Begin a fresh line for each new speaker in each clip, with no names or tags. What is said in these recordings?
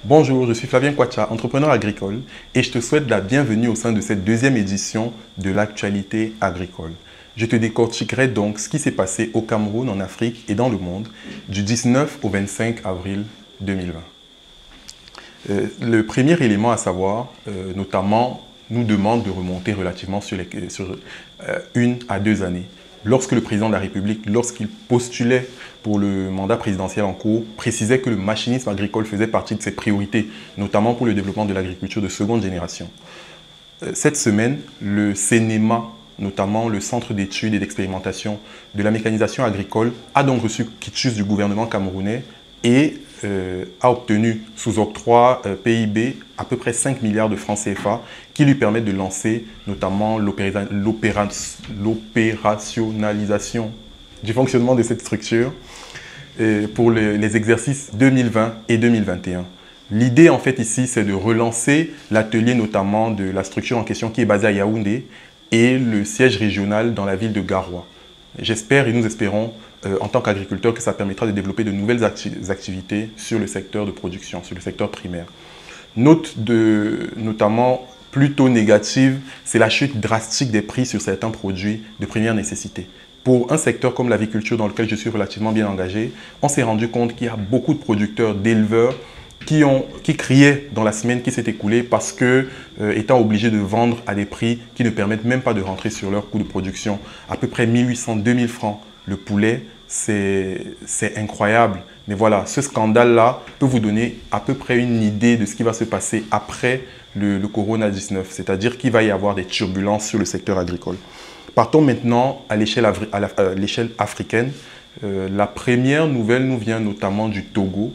Bonjour, je suis Flavien Kwacha, entrepreneur agricole et je te souhaite la bienvenue au sein de cette deuxième édition de l'actualité agricole. Je te décortiquerai donc ce qui s'est passé au Cameroun, en Afrique et dans le monde du 19 au 25 avril 2020. Le premier élément à savoir, notamment, nous demande de remonter relativement sur 1 à 2 années. Lorsque le président de la République, lorsqu'il postulait pour le mandat présidentiel en cours, précisait que le machinisme agricole faisait partie de ses priorités, notamment pour le développement de l'agriculture de seconde génération. Cette semaine, le CNEMA, notamment le Centre d'études et d'expérimentation de la mécanisation agricole, a donc reçu quitus du gouvernement camerounais et a obtenu sous octroi PIB à peu près 5 milliards de francs CFA qui lui permettent de lancer notamment l'opérationnalisation du fonctionnement de cette structure pour les exercices 2020 et 2021. L'idée en fait ici, c'est de relancer l'atelier notamment de la structure en question qui est basée à Yaoundé et le siège régional dans la ville de Garoua. J'espère et nous espérons en tant qu'agriculteurs que ça permettra de développer de nouvelles activités sur le secteur de production, sur le secteur primaire. Note notamment plutôt négative, c'est la chute drastique des prix sur certains produits de première nécessité. Pour un secteur comme l'aviculture dans lequel je suis relativement bien engagé, on s'est rendu compte qu'il y a beaucoup de producteurs, d'éleveurs qui criaient dans la semaine qui s'est écoulée parce que, étant obligés de vendre à des prix qui ne permettent même pas de rentrer sur leur coût de production, à peu près 1800-2000 francs le poulet, c'est incroyable. Mais voilà, ce scandale-là peut vous donner à peu près une idée de ce qui va se passer après le Corona-19, c'est-à-dire qu'il va y avoir des turbulences sur le secteur agricole. Partons maintenant à l'échelle africaine. La première nouvelle nous vient notamment du Togo,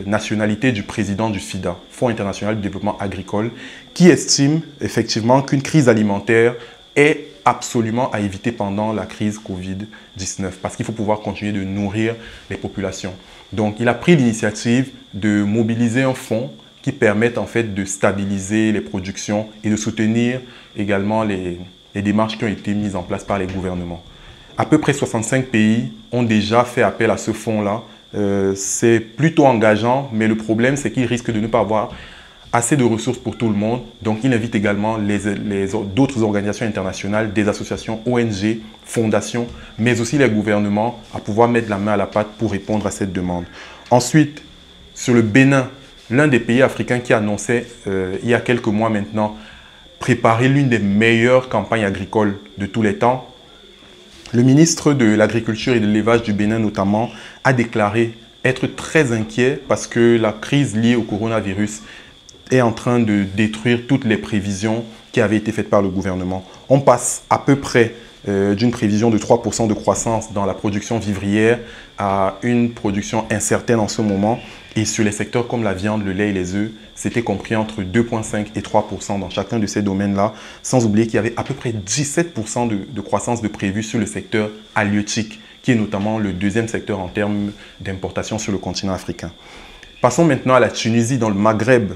nationalité du président du FIDA, Fonds international de développement agricole, qui estime effectivement qu'une crise alimentaire est absolument à éviter pendant la crise Covid-19 parce qu'il faut pouvoir continuer de nourrir les populations. Donc, il a pris l'initiative de mobiliser un fonds qui permette en fait de stabiliser les productions et de soutenir également les démarches qui ont été mises en place par les gouvernements. À peu près 65 pays ont déjà fait appel à ce fonds-là. C'est plutôt engageant, mais le problème, c'est qu'il risque de ne pas avoir assez de ressources pour tout le monde. Donc, il invite également d'autres organisations internationales, des associations, ONG, fondations, mais aussi les gouvernements à pouvoir mettre la main à la pâte pour répondre à cette demande. Ensuite, sur le Bénin, l'un des pays africains qui annonçait il y a quelques mois maintenant préparer l'une des meilleures campagnes agricoles de tous les temps, le ministre de l'Agriculture et de l'Élevage du Bénin notamment a déclaré être très inquiet parce que la crise liée au coronavirus est en train de détruire toutes les prévisions qui avaient été faites par le gouvernement. On passe à peu près d'une prévision de 3% de croissance dans la production vivrière à une production incertaine en ce moment. Et sur les secteurs comme la viande, le lait et les œufs, c'était compris entre 2,5 et 3% dans chacun de ces domaines-là, sans oublier qu'il y avait à peu près 17% de croissance de prévu sur le secteur halieutique, qui est notamment le deuxième secteur en termes d'importation sur le continent africain. Passons maintenant à la Tunisie, dans le Maghreb.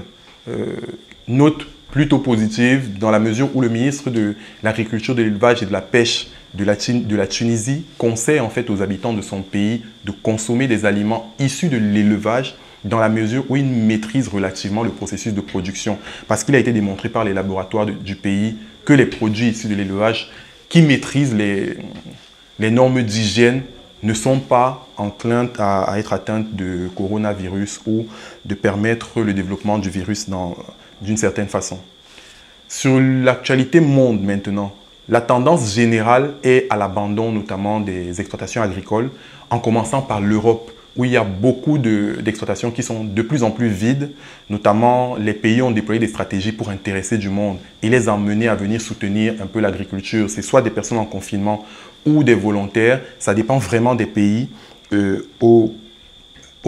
Note plutôt positive dans la mesure où le ministre de l'Agriculture, de l'Élevage et de la Pêche de la Tunisie conseille en fait aux habitants de son pays de consommer des aliments issus de l'élevage dans la mesure où ils maîtrisent relativement le processus de production. Parce qu'il a été démontré par les laboratoires du pays que les produits issus de l'élevage qui maîtrisent les normes d'hygiène ne sont pas enclins à être atteintes de coronavirus ou de permettre le développement du virus d'une certaine façon. Sur l'actualité monde maintenant, la tendance générale est à l'abandon notamment des exploitations agricoles, en commençant par l'Europe, où il y a beaucoup d'exploitations qui sont de plus en plus vides. Notamment, les pays ont déployé des stratégies pour intéresser du monde et les emmener à venir soutenir un peu l'agriculture. C'est soit des personnes en confinement ou des volontaires. Ça dépend vraiment des pays. Au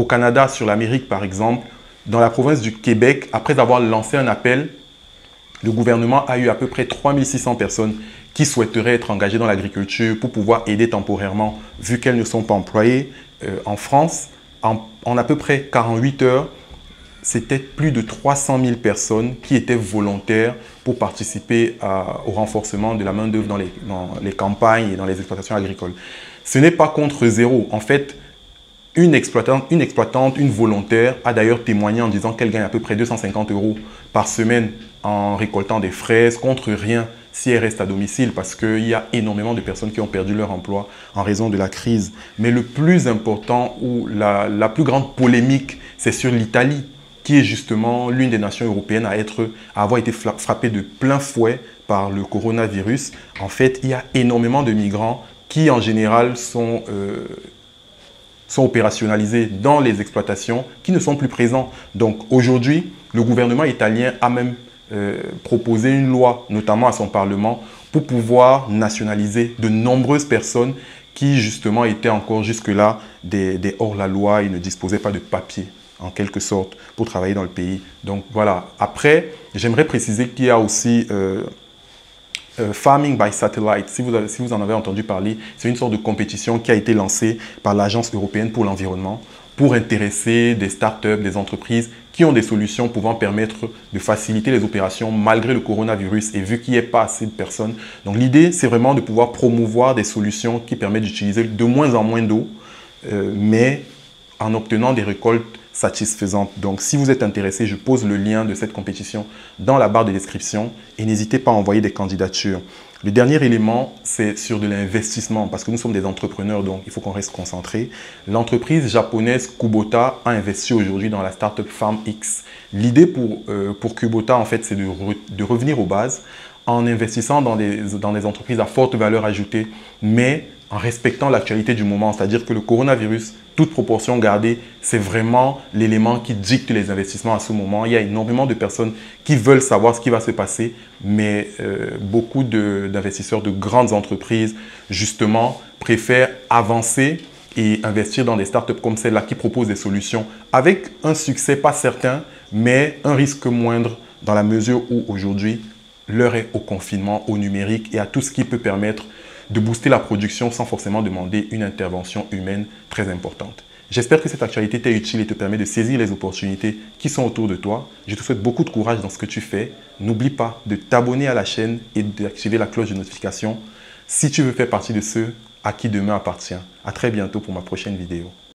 Canada, sur l'Amérique par exemple, dans la province du Québec, après avoir lancé un appel, le gouvernement a eu à peu près 3600 personnes qui souhaiteraient être engagées dans l'agriculture pour pouvoir aider temporairement, vu qu'elles ne sont pas employées. En France, en à peu près 48 heures, c'était plus de 300 000 personnes qui étaient volontaires pour participer au renforcement de la main-d'œuvre dans les campagnes et dans les exploitations agricoles. Ce n'est pas contre zéro. En fait, Une exploitante, une volontaire a d'ailleurs témoigné en disant qu'elle gagne à peu près 250 € par semaine en récoltant des fraises contre rien si elle reste à domicile parce qu'il y a énormément de personnes qui ont perdu leur emploi en raison de la crise. Mais le plus important ou la plus grande polémique, c'est sur l'Italie, qui est justement l'une des nations européennes à avoir été frappée de plein fouet par le coronavirus. En fait, il y a énormément de migrants qui, en général, sont opérationnalisés dans les exploitations qui ne sont plus présents. Donc aujourd'hui, le gouvernement italien a même proposé une loi, notamment à son Parlement, pour pouvoir nationaliser de nombreuses personnes qui justement étaient encore jusque-là des hors-la-loi et ne disposaient pas de papier, en quelque sorte, pour travailler dans le pays. Donc voilà. Après, j'aimerais préciser qu'il y a aussi Farming by Satellite, si vous en avez entendu parler, c'est une sorte de compétition qui a été lancée par l'Agence européenne pour l'environnement pour intéresser des startups, des entreprises qui ont des solutions pouvant permettre de faciliter les opérations malgré le coronavirus et vu qu'il n'y a pas assez de personnes. Donc l'idée, c'est vraiment de pouvoir promouvoir des solutions qui permettent d'utiliser de moins en moins d'eau, mais en obtenant des récoltes satisfaisantes. Donc, si vous êtes intéressé, je pose le lien de cette compétition dans la barre de description et n'hésitez pas à envoyer des candidatures. Le dernier élément, c'est sur de l'investissement parce que nous sommes des entrepreneurs, donc il faut qu'on reste concentré. L'entreprise japonaise Kubota a investi aujourd'hui dans la startup FarmX. L'idée pour Kubota, en fait, c'est de revenir aux bases en investissant dans des entreprises à forte valeur ajoutée, mais en respectant l'actualité du moment, c'est-à-dire que le coronavirus, toute proportion gardée, c'est vraiment l'élément qui dicte les investissements à ce moment. Il y a énormément de personnes qui veulent savoir ce qui va se passer, mais beaucoup d'investisseurs de grandes entreprises, justement, préfèrent avancer et investir dans des startups comme celle-là qui proposent des solutions avec un succès pas certain, mais un risque moindre dans la mesure où aujourd'hui, l'heure est au confinement, au numérique et à tout ce qui peut permettre de booster la production sans forcément demander une intervention humaine très importante. J'espère que cette actualité t'est utile et te permet de saisir les opportunités qui sont autour de toi. Je te souhaite beaucoup de courage dans ce que tu fais. N'oublie pas de t'abonner à la chaîne et d'activer la cloche de notification si tu veux faire partie de ceux à qui demain appartient. À très bientôt pour ma prochaine vidéo.